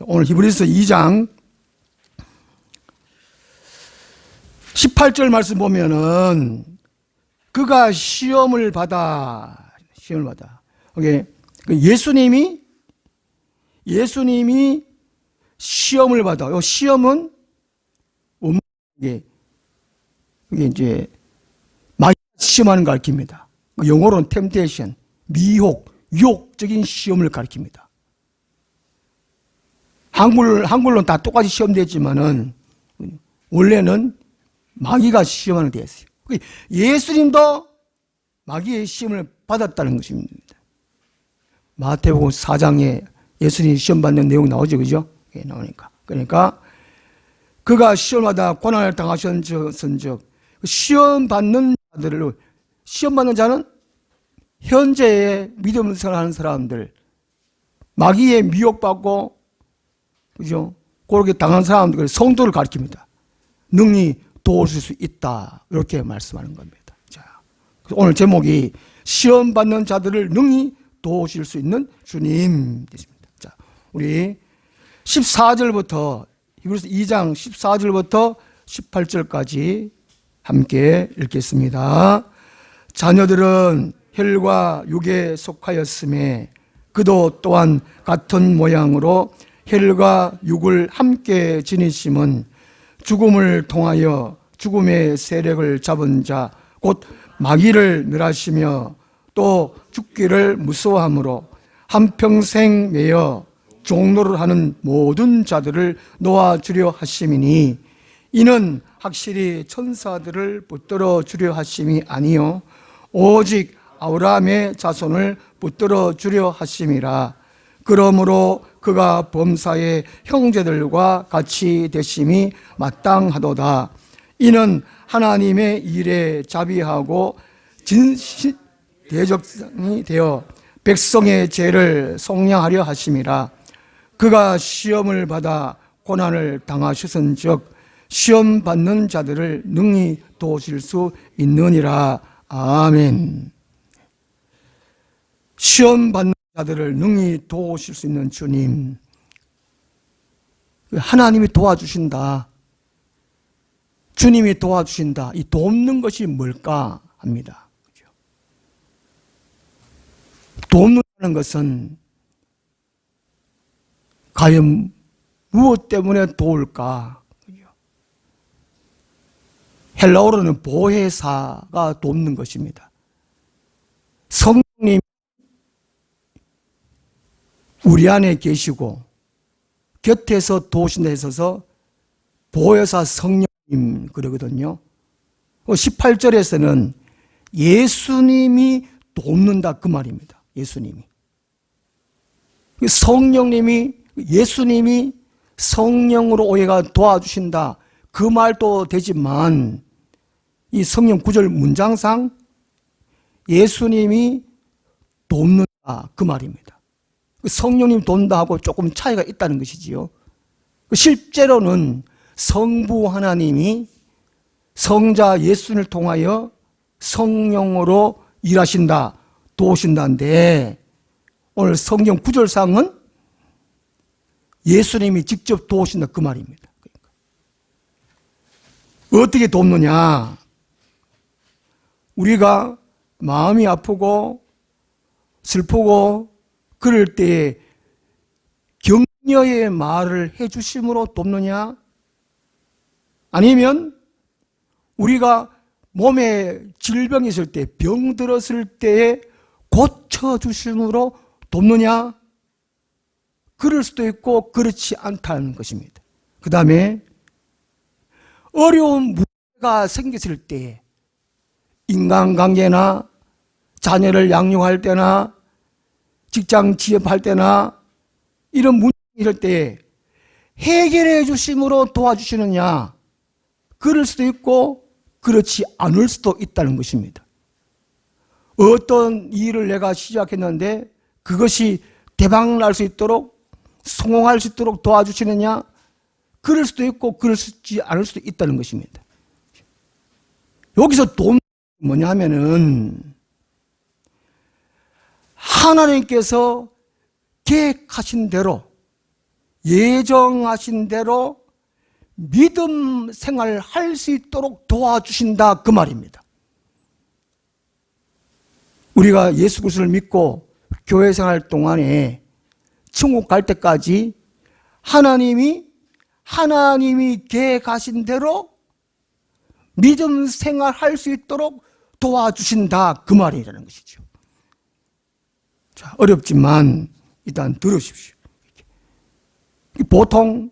오늘 히브리서 2장 18절 말씀 보면은 그가 시험을 받아. 예수님이 시험을 받아. 이 시험은 이게 이제 마귀가 시험하는 걸 가리킵니다. 영어로는 temptation, 미혹, 유혹적인 시험을 가리킵니다. 한글로는 다 똑같이 시험되지만은 원래는 마귀가 시험하는 데였어요. 예수님도 마귀의 시험을 받았다는 것입니다. 마태복음 4장에 예수님이 시험 받는 내용 나오죠, 그죠? 나오니까. 그러니까 그가 시험하다 고난을 당하셨은즉 시험 받는 자는 현재의 믿음을 생활하는 사람들, 마귀에 미혹받고 그죠? 그렇게 당한 사람들, 성도를 가리킵니다. 능히 도우실 수 있다. 이렇게 말씀하는 겁니다. 자, 오늘 제목이 시험 받는 자들을 능히 도우실 수 있는 주님 되십니다. 자, 우리 14절부터 히브리서 2장 14절부터 18절까지 함께 읽겠습니다. 자녀들은 혈과 육에 속하였음에 그도 또한 같은 모양으로 혈과 육을 함께 지니심은 죽음을 통하여 죽음의 세력을 잡은 자 곧 마귀를 멸하시며 또 죽기를 무서워함으로 한평생 매여 종노를 하는 모든 자들을 놓아주려 하심이니 이는 확실히 천사들을 붙들어 주려 하심이 아니요 오직 아브라함의 자손을 붙들어 주려 하심이라. 그러므로 그가 범사의 형제들과 같이 되심이 마땅하도다. 이는 하나님의 일에 자비하고 진실 대적상이 되어 백성의 죄를 속량하려 하심이라. 그가 시험을 받아 고난을 당하셨은즉 시험 받는 자들을 능히 도우실 수 있느니라. 아멘. 시험 받는 자들을 능히 도우실 수 있는 주님, 하나님이 도와주신다, 주님이 도와주신다. 이 돕는 것이 뭘까 합니다. 돕는다는 것은 과연 무엇 때문에 도울까? 헬라어로는 보혜사가 돕는 것입니다. 성령님 우리 안에 계시고 곁에서 도우신다 해서 보혜사 성령님 그러거든요. 18절에서는 예수님이 돕는다 그 말입니다. 예수님이. 예수님이 성령으로 오해가 도와주신다 그 말도 되지만 이 성령 9절 문장상 예수님이 돕는다 그 말입니다. 성령님 돕는다 하고 조금 차이가 있다는 것이지요. 실제로는 성부 하나님이 성자 예수님을 통하여 성령으로 일하신다, 도우신다인데 오늘 성경 9절상은 예수님이 직접 도우신다 그 말입니다. 어떻게 돕느냐? 우리가 마음이 아프고 슬프고 그럴 때에 격려의 말을 해주심으로 돕느냐? 아니면 우리가 몸에 질병이 있을 때, 병 들었을 때에 고쳐주심으로 돕느냐? 그럴 수도 있고 그렇지 않다는 것입니다. 그 다음에 어려운 문제가 생겼을 때 인간관계나 자녀를 양육할 때나 직장 취업할 때나 이런 문제 이럴 때 해결해 주심으로 도와주시느냐? 그럴 수도 있고 그렇지 않을 수도 있다는 것입니다. 어떤 일을 내가 시작했는데 그것이 대박 날 수 있도록 성공할 수 있도록 도와주시느냐? 그럴 수도 있고 그렇지 않을 수도 있다는 것입니다. 여기서 돈 뭐냐 하면은 하나님께서 계획하신 대로 예정하신 대로 믿음 생활을 할 수 있도록 도와주신다, 그 말입니다. 우리가 예수 그리스도를 믿고 교회 생활 동안에 천국 갈 때까지 하나님이 계획하신 대로 믿음 생활 할 수 있도록 도와주신다, 그 말이라는 것이죠. 자, 어렵지만 일단 들으십시오. 보통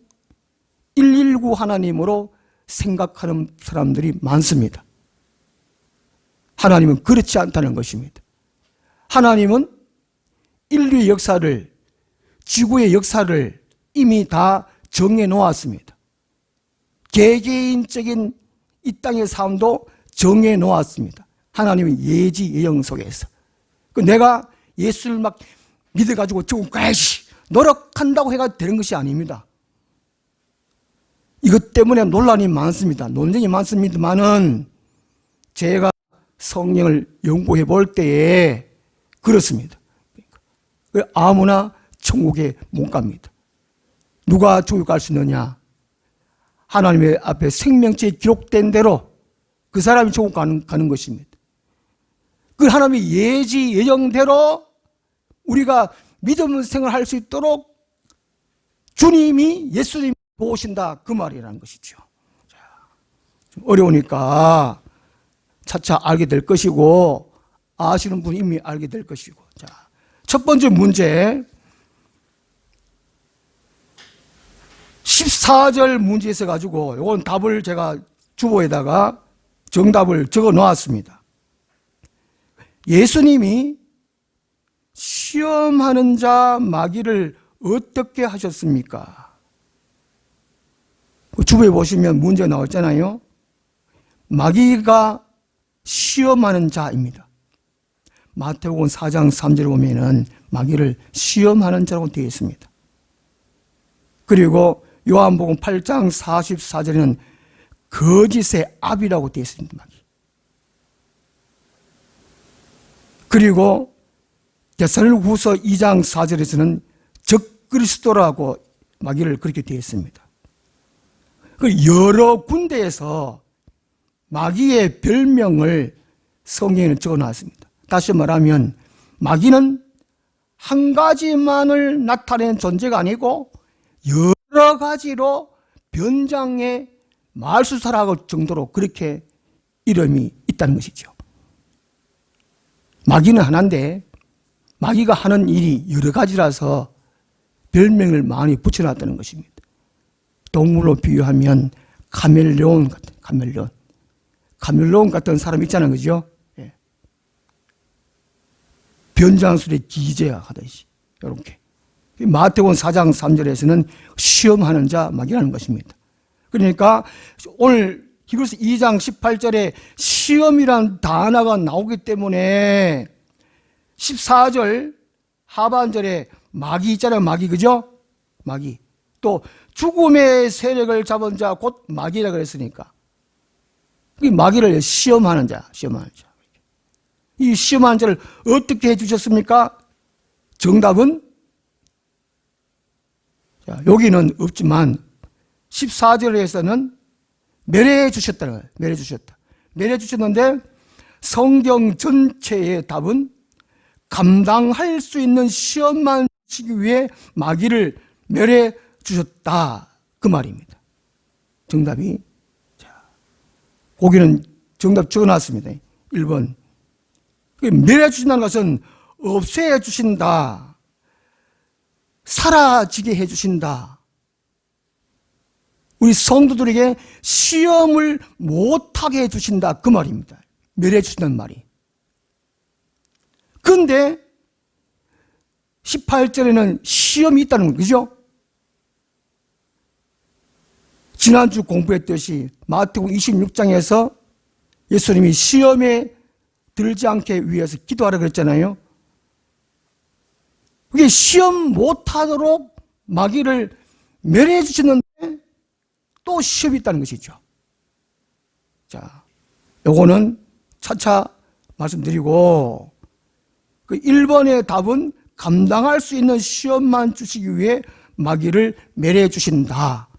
119 하나님으로 생각하는 사람들이 많습니다. 하나님은 그렇지 않다는 것입니다. 하나님은 인류의 역사를, 지구의 역사를 이미 다 정해 놓았습니다. 개개인적인 이 땅의 삶도 정해 놓았습니다. 하나님의 예지 예정 속에서. 내가 예수를 막 믿어가지고 천국 가야지 노력한다고 해가 되는 것이 아닙니다. 이것 때문에 논란이 많습니다. 논쟁이 많습니다만은 제가 성경을 연구해 볼 때에 그렇습니다. 아무나 천국에 못 갑니다. 누가 천국 갈 수 있느냐? 하나님의 앞에 생명체에 기록된 대로 그 사람이 천국 가는 것입니다. 그 하나님의 예지 예정대로 우리가 믿음 생활할 수 있도록 주님이, 예수님이 도우신다, 그 말이라는 것이죠. 자, 좀 어려우니까 차차 알게 될 것이고, 아시는 분이 이미 알게 될 것이고. 자, 첫 번째 문제, 14절 문제에 있어 가지고 이건 답을 제가 주보에다가 정답을 적어 놓았습니다. 예수님이 시험하는 자 마귀를 어떻게 하셨습니까? 주보에 보시면 문제 나왔잖아요. 마귀가 시험하는 자입니다. 마태복음 4장 3절에 보면은 마귀를 시험하는 자라고 되어 있습니다. 그리고 요한복음 8장 44절에는 거짓의 압이라고 되어 있습니다. 마귀. 그리고 데살로니가후서 2장 4절에서는 적그리스도라고 마귀를 그렇게 되어 있습니다. 여러 군데에서 마귀의 별명을 성경에 적어놨습니다. 다시 말하면 마귀는 한 가지만을 나타내는 존재가 아니고 여러 가지로 변장의 말수사라고 정도로 그렇게 이름이 있다는 것이죠. 마귀는 하나인데 마귀가 하는 일이 여러 가지라서 별명을 많이 붙여놨다는 것입니다. 동물로 비유하면 카멜레온 같은 사람 있잖아요, 그죠? 예. 변장술의 기재야 하듯이 이렇게. 마태복음 4장 3절에서는 시험하는 자 마귀라는 것입니다. 그러니까 오늘 히브리서 2장 18절에 시험이란 단어가 나오기 때문에 14절 하반절에 마귀 있잖아요, 마귀, 그죠? 마귀. 또 죽음의 세력을 잡은 자 곧 마귀라 그랬으니까 이 마귀를 시험하는 자. 이 시험하는 자를 어떻게 해주셨습니까? 정답은 자, 여기는 없지만 14절에서는 멸해 주셨다는 거예요. 멸해 주셨는데 성경 전체의 답은 감당할 수 있는 시험만 치기 위해 마귀를 멸해 주셨다, 그 말입니다. 정답이, 자, 거기는 정답 적어놨습니다. 1번. 멸해 주신다는 것은 없애 주신다, 사라지게 해 주신다. 우리 성도들에게 시험을 못하게 해 주신다, 그 말입니다. 멸해 주신다는 말이. 그런데 18절에는 시험이 있다는 거죠. 그죠? 지난주 공부했듯이 마태복음 26장에서 예수님이 시험에 들지 않게 위해서 기도하라 그랬잖아요. 그게 시험 못하도록 마귀를 멸해 주시는데 또 시험이 있다는 것이죠. 자, 요거는 차차 말씀드리고, 그 1번의 답은 감당할 수 있는 시험만 주시기 위해 마귀를 멸해 주신다.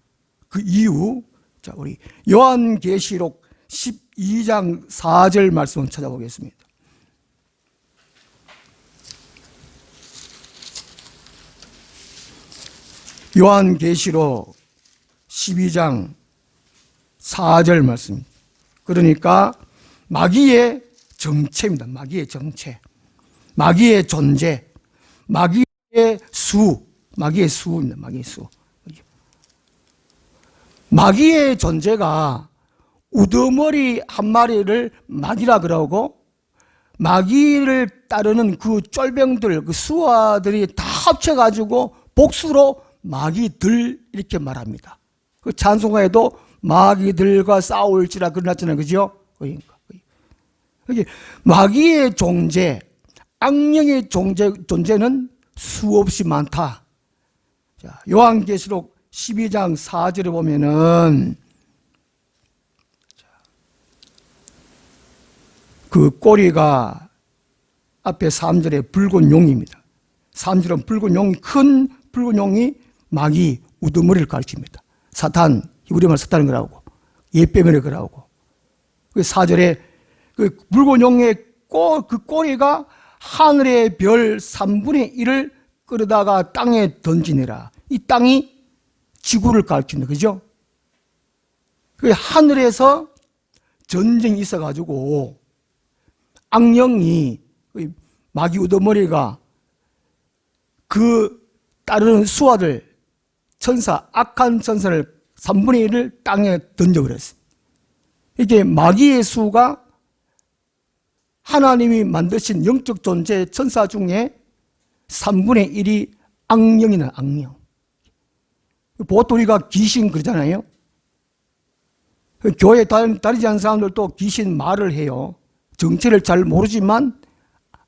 그 이유, 자, 우리 요한계시록 12장 4절 말씀을 찾아보겠습니다. 요한계시록 12장 4절 말씀. 그러니까 마귀의 정체입니다. 마귀의 정체, 마귀의 존재, 마귀의 수입니다. 마귀의 수. 마귀의 존재가 우두머리 한 마리를 마귀라 그러고, 마귀를 따르는 그 쫄병들, 그 수하들이 다 합쳐가지고 복수로 마귀들 이렇게 말합니다. 그 찬송가에도 마귀들과 싸울지라 그러잖아요. 그죠? 그러니까 마귀의 존재, 악령의 존재는 수없이 많다. 자, 요한계시록 12장 4절에 보면은 그 꼬리가 앞에 3절에 붉은 용입니다. 3절은 붉은 용이, 큰 붉은 용이 마귀 우두머리를 가르칩니다. 사탄, 히브리말 사탄은 그러고 예배면에 그러고, 그 4절에 그 붉은 용의 그 꼬리가 하늘의 별 3분의 1을 끌어다가 땅에 던지니라. 이 땅이 지구를 가르칩니다. 그죠? 그 하늘에서 전쟁이 있어가지고 악령이, 마귀 우두머리가 그 따르는 수하들, 천사, 악한 천사를 3분의 1을 땅에 던져버렸어요. 이게 마귀의 수가 하나님이 만드신 영적 존재 천사 중에 3분의 1이 악령이나 악령. 보통 우리가 귀신 그러잖아요. 교회 다니지 않는 사람들도 귀신 말을 해요. 정체를 잘 모르지만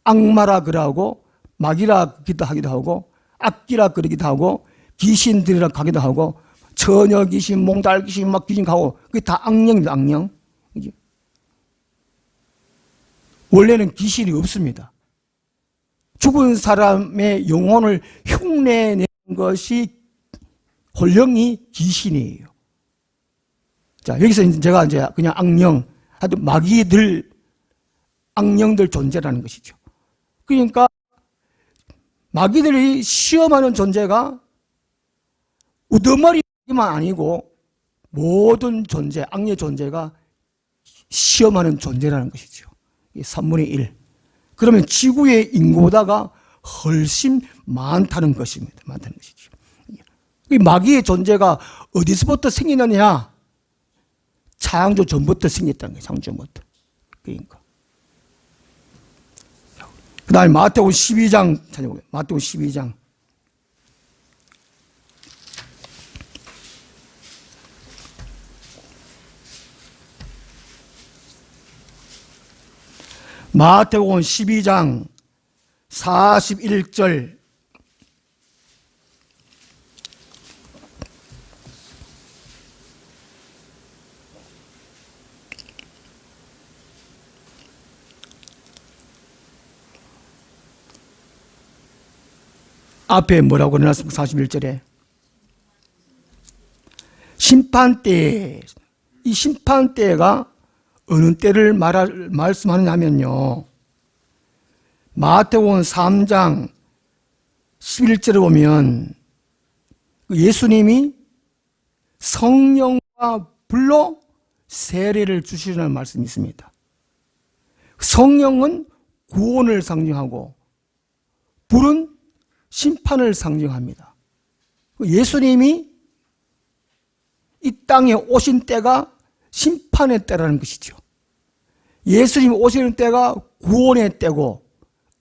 악마라 그러고, 마귀라 하기도 하고, 악기라 그러기도 하고, 귀신들이라 하기도 하고, 처녀 귀신, 몽달 귀신, 막 귀신 가고, 그게 다 악령입니다. 악령. 원래는 귀신이 없습니다. 죽은 사람의 영혼을 흉내내는 것이 혼령이 귀신이에요. 자, 여기서 제가 이제 그냥 악령, 하여튼 마귀들, 악령들 존재라는 것이죠. 그러니까 마귀들이 시험하는 존재가 우두머리만 아니고 모든 존재, 악의 존재가 시험하는 존재라는 것이죠. 3분의 1. 그러면 지구의 인구보다가 훨씬 많다는 것입니다. 많다는 것이죠. 이 마귀의 존재가 어디서부터 생기느냐? 창조 전부터 생겼다는 거예요. 창조 전부터. 그러니까. 그 다음에 마태복음 12장 찾아보게요. 마태복음 12장. 마태복음 12장 41절. 앞에 뭐라고 해놨습니까? 41절에 심판때, 이 심판때가 어느 때를 말씀하느냐면요, 마태복음 3장 11절에 보면 예수님이 성령과 불로 세례를 주시라는 말씀이 있습니다. 성령은 구원을 상징하고 불은 심판을 상징합니다. 예수님이 이 땅에 오신 때가 심판의 때라는 것이죠. 예수님이 오시는 때가 구원의 때고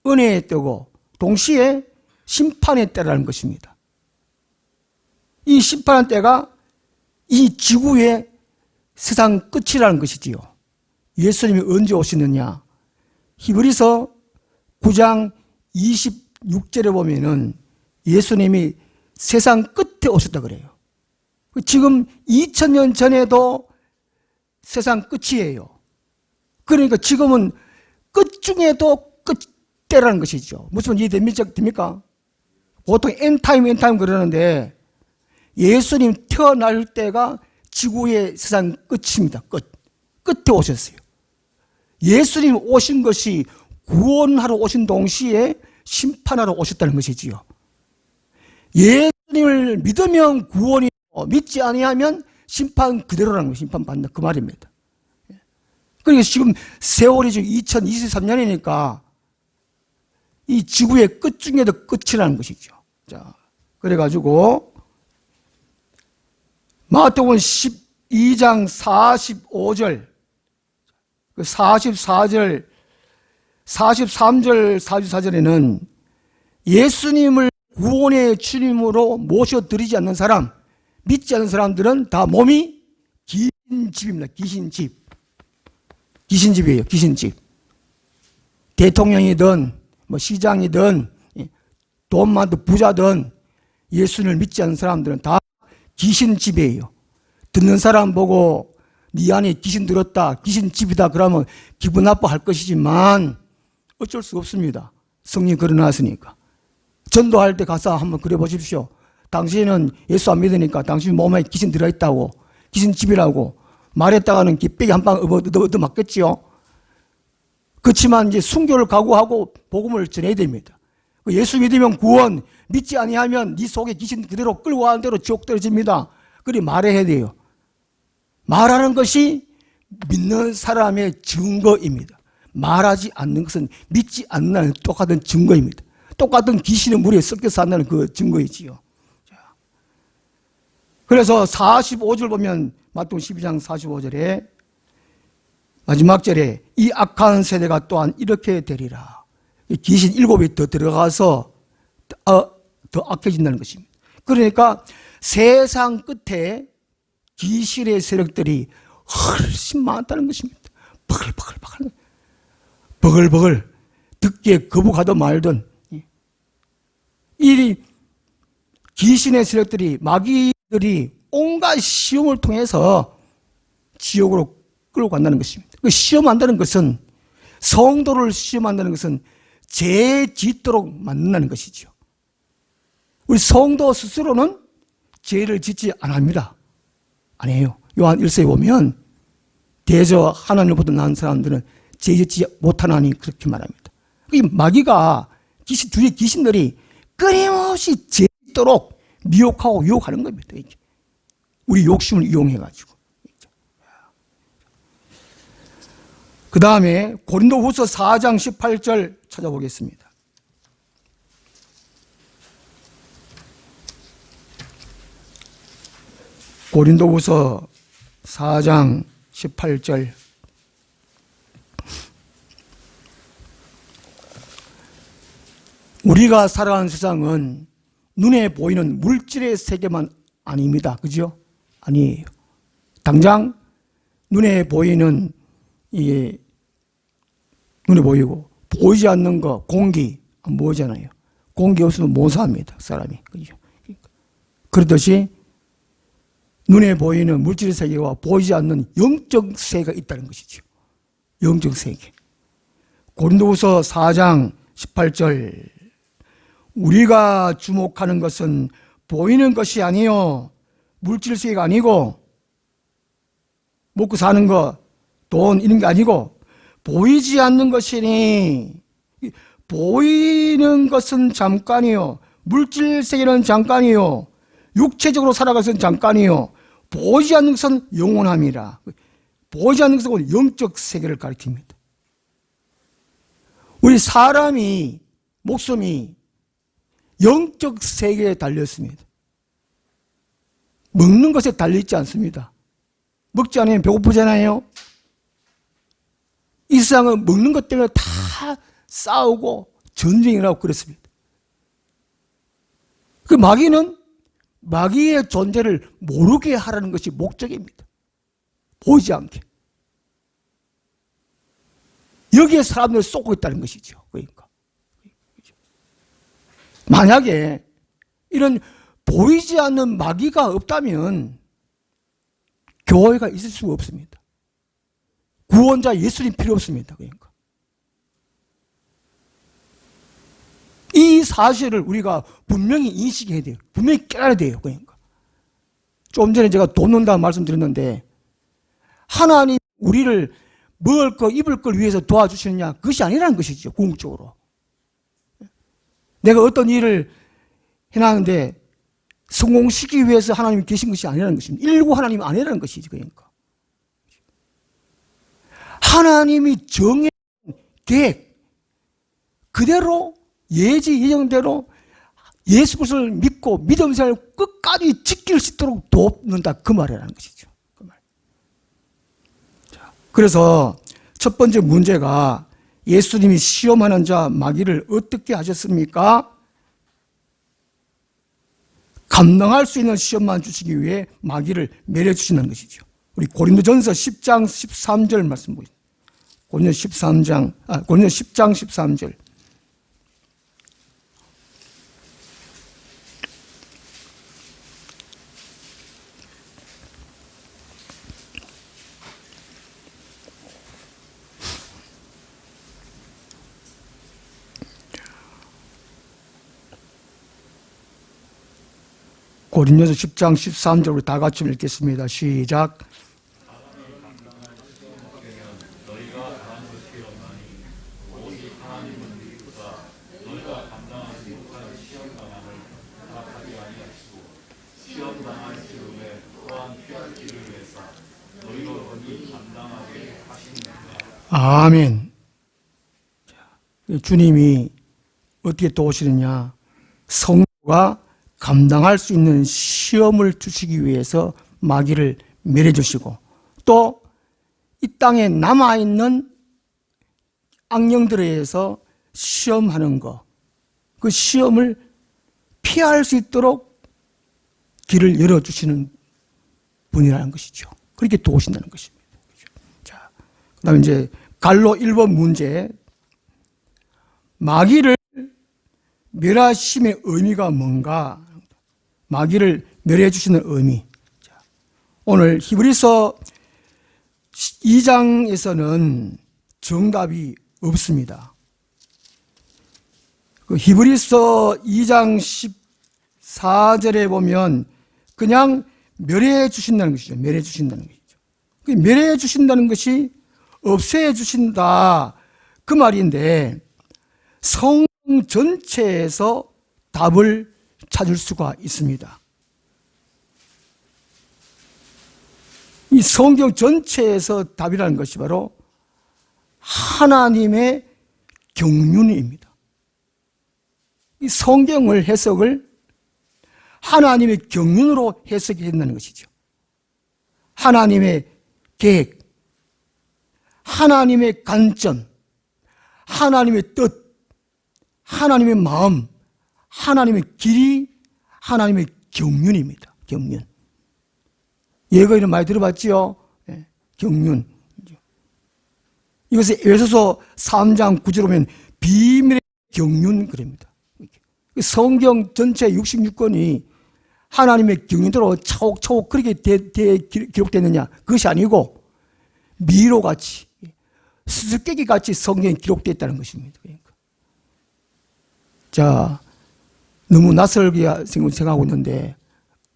은혜의 때고 동시에 심판의 때라는 것입니다. 이 심판의 때가 이 지구의 세상 끝이라는 것이지요. 예수님이 언제 오시느냐? 히브리서 9장 26절에 보면은 예수님이 세상 끝에 오셨다 그래요. 지금 2000년 전에도 세상 끝이에요. 그러니까 지금은 끝 중에도 끝때라는 것이죠. 무슨 이해됩니까? 보통 엔타임 그러는데 예수님 태어날 때가 지구의 세상 끝입니다. 끝에 오셨어요. 예수님 오신 것이 구원하러 오신 동시에 심판하러 오셨다는 것이지요. 예수님을 믿으면 구원이고 믿지 아니하면 심판 그대로라는 거, 심판받는다 그 말입니다. 그러니까 지금 세월이 지금 2023년이니까 이 지구의 끝 중에도 끝이라는 것이죠. 자, 그래가지고 마태복음 12장 45절, 44절, 43절, 44절에는 예수님을 구원의 주님으로 모셔드리지 않는 사람, 믿지 않는 사람들은 다 몸이 귀신집입니다. 귀신집. 귀신집이에요. 귀신집. 대통령이든 뭐 시장이든 돈 많은 부자든 예수님을 믿지 않는 사람들은 다 귀신집이에요. 듣는 사람 보고 네 안에 귀신 들었다, 귀신집이다 그러면 기분 나빠할 것이지만 어쩔 수 없습니다. 성령 걸어놨으니까. 전도할 때 가서 한번 그래 보십시오. 당신은 예수 안 믿으니까 당신 몸에 귀신 들어있다고, 귀신집이라고 말했다가는 빽이 한 방 얻어맞겠지요. 그렇지만 이제 순교를 각오하고 복음을 전해야 됩니다. 예수 믿으면 구원, 믿지 아니하면 네 속에 귀신 그대로 끌고 가는 대로 지옥 떨어집니다. 그리 말해야 돼요. 말하는 것이 믿는 사람의 증거입니다. 말하지 않는 것은 믿지 않는 똑같은 증거입니다. 똑같은 귀신의 물에 섞여서 산다는 그 증거이지요. 그래서 45절 보면 마태복음 12장 45절에 마지막 절에 이 악한 세대가 또한 이렇게 되리라. 귀신 7이 더 들어가서 더 악해진다는 것입니다. 그러니까 세상 끝에 귀신의 세력들이 훨씬 많다는 것입니다. 버글버글 듣기에 거북하든 말든 이 귀신의 세력들이, 마귀들이 온갖 시험을 통해서 지옥으로 끌고 간다는 것입니다. 그 시험한다는 것은, 성도를 시험한다는 것은 죄 짓도록 만든다는 것이죠. 우리 성도 스스로는 죄를 짓지 않습니다. 아니에요. 요한 1서에 보면 대저 하나님으로부터 난 사람들은 죄 짓지 못하나니 그렇게 말합니다. 이 마귀가 주의 귀신들이 끊임없이 죄 짓도록 미혹하고 유혹하는 겁니다. 우리 욕심을 이용해가지고. 그 다음에 고린도후서 4장 18절 찾아보겠습니다. 고린도후서 4장 18절. 우리가 살아가는 세상은 눈에 보이는 물질의 세계만 아닙니다. 그죠? 아니에요. 당장 눈에 보이는 이게 눈에 보이고 보이지 않는 거, 공기 안 보이잖아요. 공기 없으면 못 삽니다. 사람이. 그죠? 그렇듯이 눈에 보이는 물질의 세계와 보이지 않는 영적 세계가 있다는 것이죠. 영적 세계. 고린도후서 4장 18절. 우리가 주목하는 것은 보이는 것이 아니요 물질 세계가 아니고 먹고 사는 거, 돈 이런 게 아니고 보이지 않는 것이니, 보이는 것은 잠깐이요 물질 세계는 잠깐이요 육체적으로 살아가서는 잠깐이요 보이지 않는 것은 영원함이라. 보이지 않는 것은 영적 세계를 가리킵니다. 우리 사람이 목숨이 영적 세계에 달렸습니다. 먹는 것에 달려있지 않습니다. 먹지 않으면 배고프잖아요. 이 세상은 먹는 것 때문에 다 싸우고 전쟁을 하고 그랬습니다. 그 마귀는 마귀의 존재를 모르게 하라는 것이 목적입니다. 보이지 않게. 여기에 사람들을 쏟고 있다는 것이죠. 그러니까. 만약에 이런 보이지 않는 마귀가 없다면 교회가 있을 수가 없습니다. 구원자 예수님 필요 없습니다. 그러니까. 이 사실을 우리가 분명히 인식해야 돼요. 분명히 깨달아야 돼요. 그러니까. 좀 전에 제가 돈 넣는다고 말씀드렸는데 하나님 우리를 먹을 거 입을 걸 위해서 도와주시느냐, 그것이 아니라는 것이죠. 궁극적으로 내가 어떤 일을 해놨는데 성공시키기 위해서 하나님이 계신 것이 아니라는 것입니다. 일구 하나님이 아니라는 것이지. 그러니까 하나님이 정해 계획 그대로 예지 예정대로 예수 그리스도를 믿고 믿음 생활을 끝까지 지킬 수 있도록 돕는다, 그 말이라는 것이죠. 그 말. 그래서 첫 번째 문제가 예수님이 시험하는 자 마귀를 어떻게 하셨습니까? 감당할 수 있는 시험만 주시기 위해 마귀를 매려 주시는 것이죠. 우리 고린도전서 10장 13절 말씀 보십시오. 고린도전서 10장 13절. 고린도전서 10장 13절 우리 다 같이 읽겠습니다. 시작. 아멘. 주님이 어떻게 도우시느냐? 성도가 감당할 수 있는 시험을 주시기 위해서 마귀를 멸해주시고 또 이 땅에 남아있는 악령들에 의해서 시험하는 것, 그 시험을 피할 수 있도록 길을 열어주시는 분이라는 것이죠. 그렇게 도우신다는 것입니다. 자, 그 다음에 이제 갈로 1번 문제, 마귀를 멸하심의 의미가 뭔가? 마귀를 멸해 주시는 의미. 오늘 히브리서 2장에서는 정답이 없습니다. 그 히브리서 2장 14절에 보면 그냥 멸해 주신다는 것이죠. 멸해 주신다는 것이죠. 그 멸해 주신다는 것이 없애 주신다, 그 말인데 성경 전체에서 답을 찾을 수가 있습니다. 이 성경 전체에서 답이라는 것이 바로 하나님의 경륜입니다. 이 성경을 해석을 하나님의 경륜으로 해석해야 된다는 것이죠. 하나님의 계획, 하나님의 관점, 하나님의 뜻, 하나님의 마음, 하나님의 길이, 하나님의 경륜입니다. 경륜. 예거 이름 많이 들어봤지요? 네, 경륜. 이것을 에베소서 3장 9절 보면 비밀의 경륜 그럽니다. 성경 전체 66권이 하나님의 경륜대로 차곡차곡 그렇게 기록됐느냐? 그것이 아니고 미로같이, 수수께끼같이 성경에 기록되어 있다는 것입니다. 그러니까. 자, 너무 낯설게 생각하고 있는데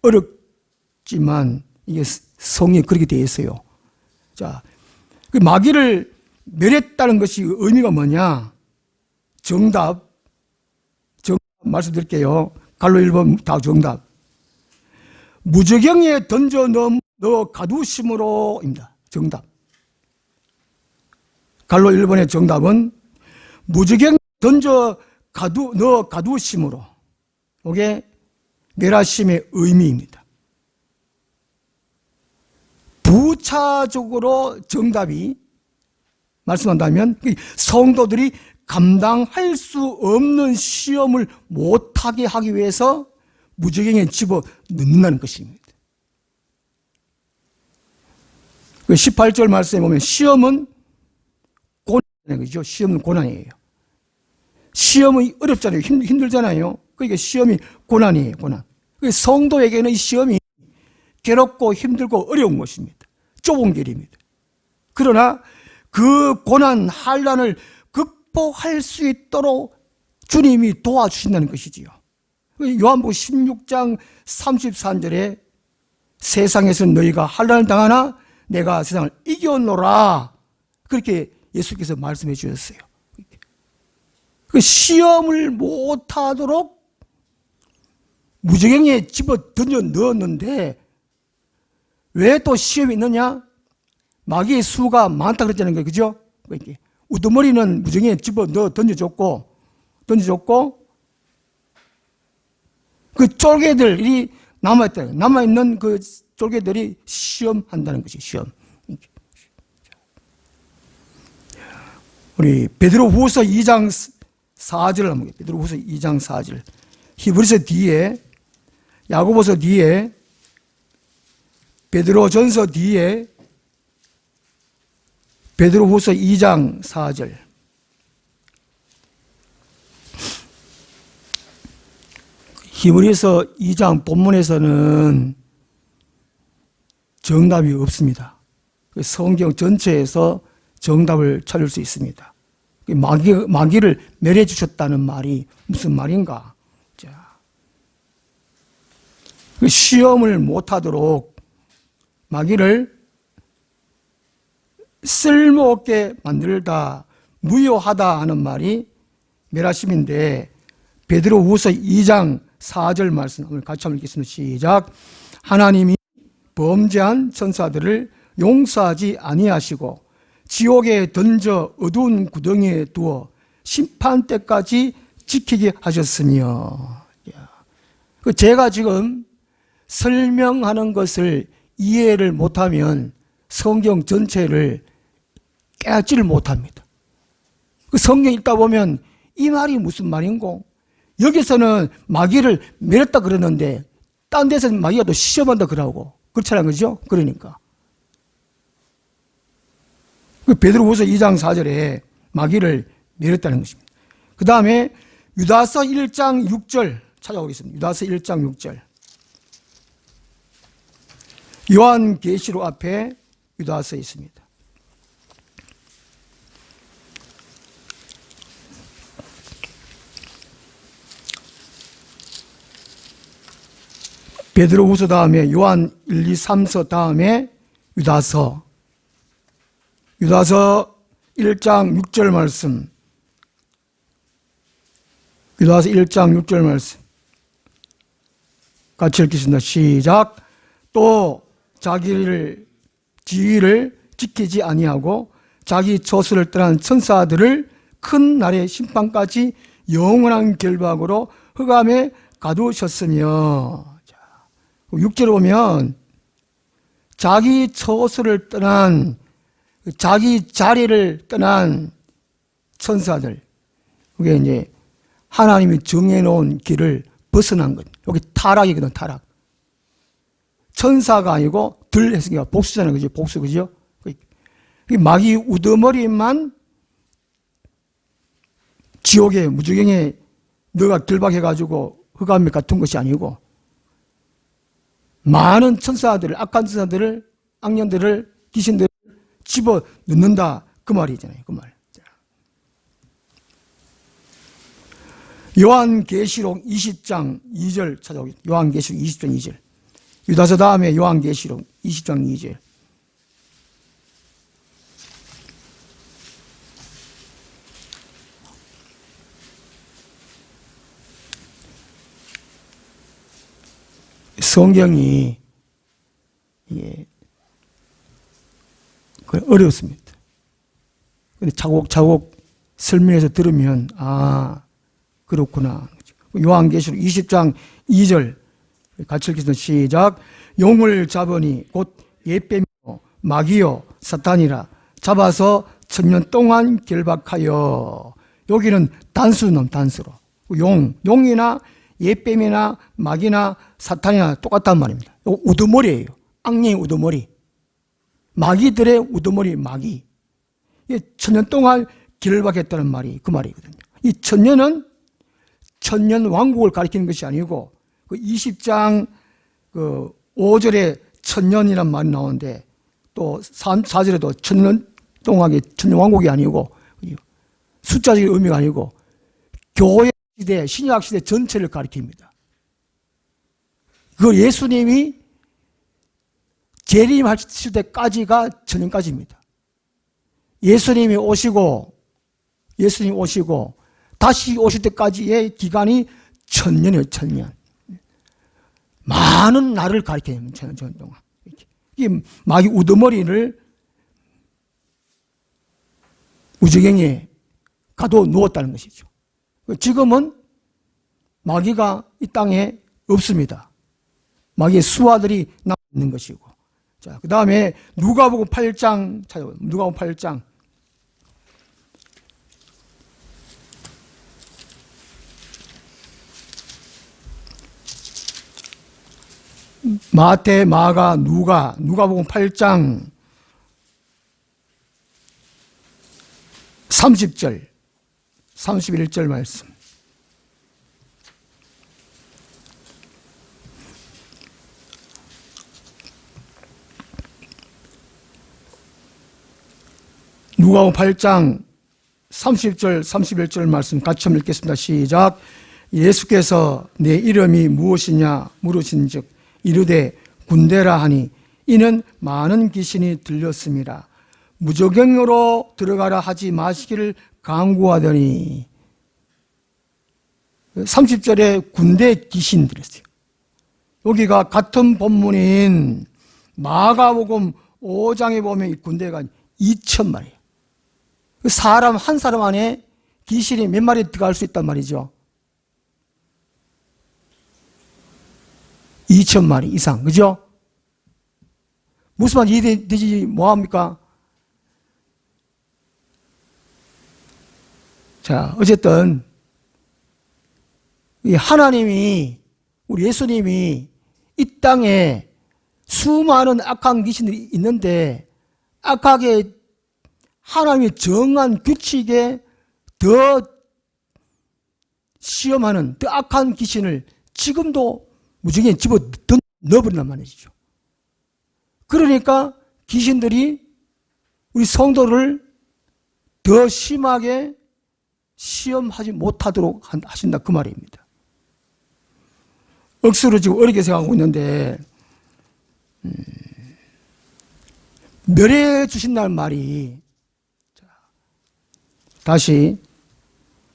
어렵지만 이게 성경에 그렇게 되어 있어요. 자, 그 마귀를 멸했다는 것이 의미가 뭐냐? 정답 말씀드릴게요. 갈로 1번 다 정답. 무저경에 던져 넣어 가두심으로입니다. 정답. 갈로 1번의 정답은 무저경에 던져 넣어 가두심으로. 이게 멸하심의 의미입니다. 부차적으로 정답이 말씀한다면 성도들이 감당할 수 없는 시험을 못하게 하기 위해서 무저경에 집어 넣는다는 것입니다. 18절 말씀에 보면 시험은 고난이라는 거죠. 시험은 고난이에요. 시험이 어렵잖아요. 힘들잖아요. 그러니까 시험이 고난이에요. 고난. 성도에게는 이 시험이 괴롭고 힘들고 어려운 것입니다. 좁은 길입니다. 그러나 그 고난, 환난을 극복할 수 있도록 주님이 도와주신다는 것이지요. 요한복음 16장 33절에 세상에서 너희가 환난을 당하나 내가 세상을 이겨노라. 그렇게 예수께서 말씀해 주셨어요. 그 시험을 못하도록 무저갱이에 집어 던져 넣었는데 왜 또 시험이 있느냐? 마귀의 수가 많다 그랬잖아요. 그죠? 우두머리는 무저갱이에 집어 넣어 던져줬고 그 쫄개들이 남아있다. 남아있는 그 쫄개들이 시험한다는 것이 시험. 우리 베드로후서 2장 4절을 한번 볼게요. 베드로후서 2장 4절. 히브리서 뒤에, 야고보서 뒤에, 베드로전서 뒤에, 베드로후서 2장 4절. 히브리서 2장 본문에서는 정답이 없습니다. 성경 전체에서 정답을 찾을 수 있습니다. 마귀를 멸해 주셨다는 말이 무슨 말인가? 자, 시험을 못하도록 마귀를 쓸모없게 만들다, 무효하다 하는 말이 멸하심인데, 베드로후서 2장 4절 말씀 오늘 같이 한번 읽겠습니다. 시작. 하나님이 범죄한 천사들을 용서하지 아니하시고 지옥에 던져 어두운 구덩이에 두어 심판 때까지 지키게 하셨으며. 제가 지금 설명하는 것을 이해를 못하면 성경 전체를 깨닫지를 못합니다. 그 성경 읽다 보면 이 말이 무슨 말인고? 여기서는 마귀를 멸했다 그러는데 딴 데서는 마귀가 또 시험한다 그러고 그렇잖아요. 그죠? 그러니까 그 베드로후서 2장 4절에 마귀를 멸했다는 것입니다. 그 다음에 유다서 1장 6절 찾아오겠습니다. 유다서 1장 6절. 요한계시록 앞에 유다서에 있습니다. 베드로후서 다음에 요한 1, 2, 3서 다음에 유다서 1장 6절 말씀. 유다서 1장 6절 말씀. 같이 읽겠습니다. 시작. 또 자기를 지위를 지키지 아니하고 자기 처소를 떠난 천사들을 큰 날의 심판까지 영원한 결박으로 흑암에 가두셨으며. 6절에 보면 자기 처소를 떠난, 자기 자리를 떠난 천사들, 그게 이제 하나님이 정해놓은 길을 벗어난 것. 여기 타락이거든, 타락. 천사가 아니고 들 했으니까 복수잖아요. 그죠? 복수, 그죠? 마귀 우두머리만 지옥에, 무저갱에 너가 결박해가지고 흑암에 같은 것이 아니고 많은 천사들을, 악한 천사들을, 악년들을, 귀신들을 집어 넣는다. 그 말이잖아요. 그 말. 요한계시록 20장 2절 찾아오겠습니다. 요한계시록 20장 2절. 유다서 다음에 요한계시록 20장 2절. 성경이 어렵습니다. 근데 차곡차곡 설명해서 들으면 그렇구나. 요한계시록 20장 2절 같이 읽겠습니다. 시작. 용을 잡으니 곧 옛뱀이요 마귀요 사탄이라 잡아서 천년 동안 결박하여. 여기는 단수놈, 단수로. 용이나 옛뱀이나 마귀나 사탄이나 똑같단 말입니다. 우두머리예요. 악령의 우두머리. 마귀들의 우두머리, 마귀. 천년 동안 결박했다는 말이 그 말이거든요. 이 천년은 천년 왕국을 가리키는 것이 아니고 그 20장 그 5절에 천년이란 말이 나오는데 또 4절에도 천년 동안의 천년 왕국이 아니고 숫자적인 의미가 아니고 교회 시대, 신약 시대 전체를 가리킵니다. 그 예수님이 재림하실 때까지가 천년까지입니다. 예수님 오시고 다시 오실 때까지의 기간이 천년이에요. 천년. 많은 날을 가리켜요. 천년 동안. 이 마귀 우두머리를 우주경에 가둬 누웠다는 것이죠. 지금은 마귀가 이 땅에 없습니다. 마귀의 수하들이 남아있는 것이고. 자, 그 다음에 누가복음 8장 찾아보세요. 누가복음 8장. 마태, 마가, 누가복음 8장 30절, 31절 말씀. 누가복음 8장 30절, 31절 말씀 같이 한번 읽겠습니다. 시작. 예수께서 내 이름이 무엇이냐 물으신즉 이르되 군대라 하니 이는 많은 귀신이 들렸습니다. 무저갱으로 들어가라 하지 마시기를 강구하더니 30절에 군대 귀신 들었어요. 여기가 같은 본문인 마가복음 5장에 보면 이 군대가 2,000마리예요. 사람 한 사람 안에 귀신이 몇 마리 들어갈 수 있단 말이죠. 2,000마리 이상, 그죠? 무슨 말 이해되지 뭐합니까? 자, 어쨌든 이 하나님이, 우리 예수님이 이 땅에 수많은 악한 귀신들이 있는데 악하게 하나님의 정한 규칙에 더 시험하는 더 악한 귀신을 지금도 무정에 집어 넣어버린단 말이죠. 그러니까 귀신들이 우리 성도를 더 심하게 시험하지 못하도록 하신다 그 말입니다. 억수로 지금 어렵게 생각하고 있는데 멸해 주신다는 말이, 다시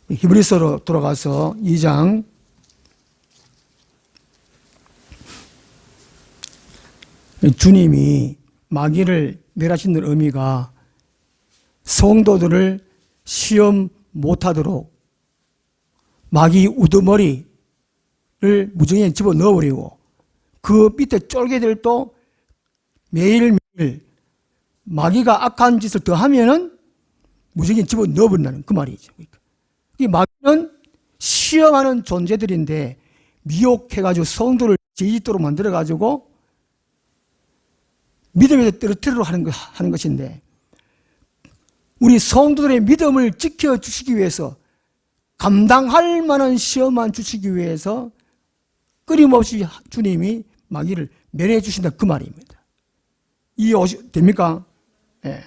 히브리서로 돌아가서 2장 주님이 마귀를 멸하시는 의미가 성도들을 시험 못하도록 마귀 우두머리를 무정에 집어넣어버리고 그 밑에 쫄개들도 매일매일 마귀가 악한 짓을 더하면은 무정에 집어넣어버린다는 그 말이죠. 이 마귀는 시험하는 존재들인데 미혹해가지고 성도를 죄짓도록 만들어가지고 믿음에서 떨어뜨리도록 하는 것인데, 우리 성도들의 믿음을 지켜주시기 위해서 감당할 만한 시험만 주시기 위해서 끊임없이 주님이 마귀를 멸해 주신다 그 말입니다. 이해 됩니까? 예.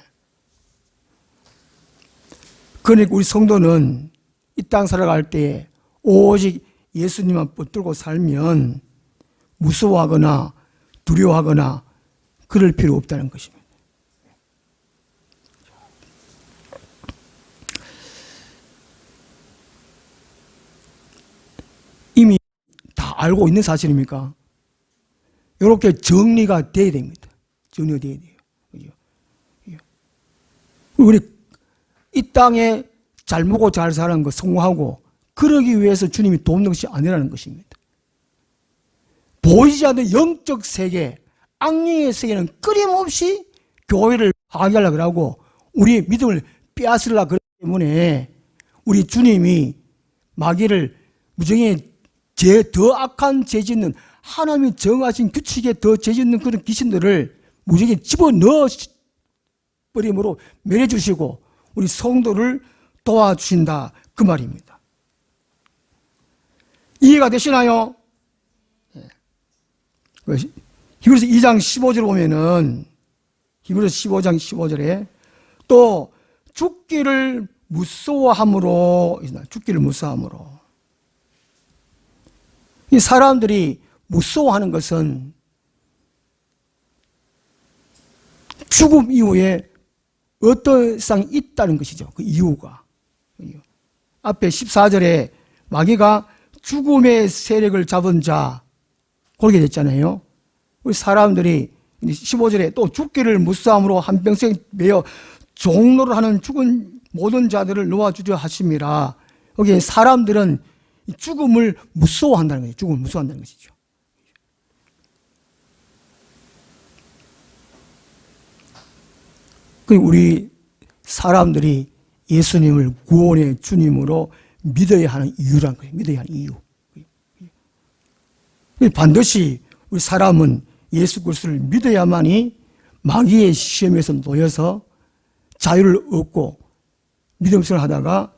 그러니까 우리 성도는 이 땅 살아갈 때 오직 예수님만 붙들고 살면 무서워하거나 두려워하거나 그럴 필요 없다는 것입니다. 이미 다 알고 있는 사실입니까? 이렇게 정리가 돼야 됩니다. 정리가 돼야 돼요. 그죠? 우리 이 땅에 잘 먹고 잘 사는 거 성공하고 그러기 위해서 주님이 돕는 것이 아니라는 것입니다. 보이지 않는 영적 세계, 악령의 세계는 끊임없이 교회를 파괴하려고 하고 우리의 믿음을 빼앗으려고 그러기 때문에 우리 주님이 마귀를 무정에 더 악한 죄 짓는, 하나님이 정하신 규칙에 더 죄 짓는 그런 귀신들을 무정에 집어넣어 버림으로 멸해 주시고 우리 성도를 도와주신다 그 말입니다. 이해가 되시나요? 히브리서 2장 15절 보면은 히브리서 15장 15절에 또 죽기를 무서워함으로, 이 사람들이 무서워하는 것은 죽음 이후에 어떤 세상이 있다는 것이죠. 그 이유가. 앞에 14절에 마귀가 죽음의 세력을 잡은 자 그렇게 됐잖아요. 우리 사람들이 15절에 또 죽기를 무사함으로 한평생 매여 종로를 하는 죽은 모든 자들을 놓아주려 하심이라. 여기 사람들은 죽음을 무서워한다는 거죠. 죽음을 무서워한다는 것이죠. 우리 사람들이 예수님을 구원의 주님으로 믿어야 하는 이유라는 거예요. 믿어야 하는 이유. 반드시 우리 사람은 예수 그리스도를 믿어야만이 마귀의 시험에서 놓여서 자유를 얻고 믿음생활을 하다가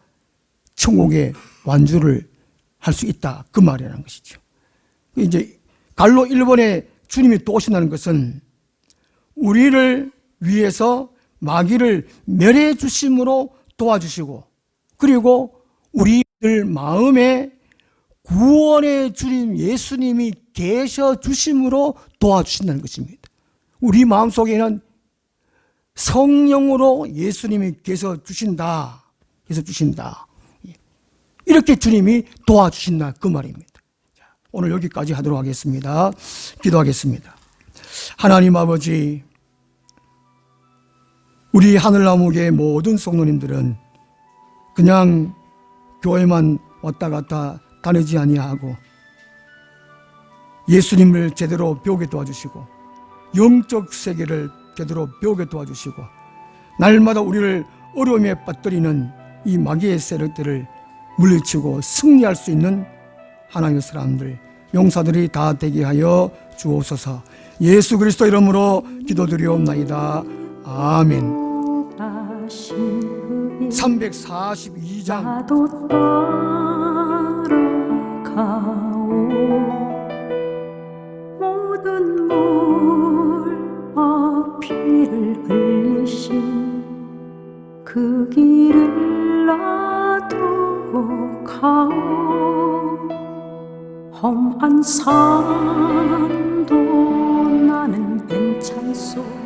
천국의 완주를 할 수 있다. 그 말이라는 것이죠. 이제 갈로 1번에 주님이 또 오신다는 것은 우리를 위해서 마귀를 멸해 주심으로 도와주시고, 그리고 우리들 마음에 구원의 주님 예수님이 계셔 주심으로 도와주신다는 것입니다. 우리 마음속에는 성령으로 예수님이 계셔 주신다. 계셔 주신다. 이렇게 주님이 도와주신다. 그 말입니다. 오늘 여기까지 하도록 하겠습니다. 기도하겠습니다. 하나님 아버지, 우리 하늘나무교회 모든 성도님들은 그냥 교회만 왔다 갔다 다니지 아니하고 예수님을 제대로 배우게 도와주시고 영적 세계를 제대로 배우게 도와주시고 날마다 우리를 어려움에 빠뜨리는 이 마귀의 세력들을 물리치고 승리할 수 있는 하나님의 사람들, 용사들이 다 되게 하여 주옵소서. 예수 그리스도 이름으로 기도드리옵나이다. 아멘. 342장 나도 따라가오. 모든 물과 피를 흘리신 그 길을 나도 가오. 험한 산도 나는 괜찮소.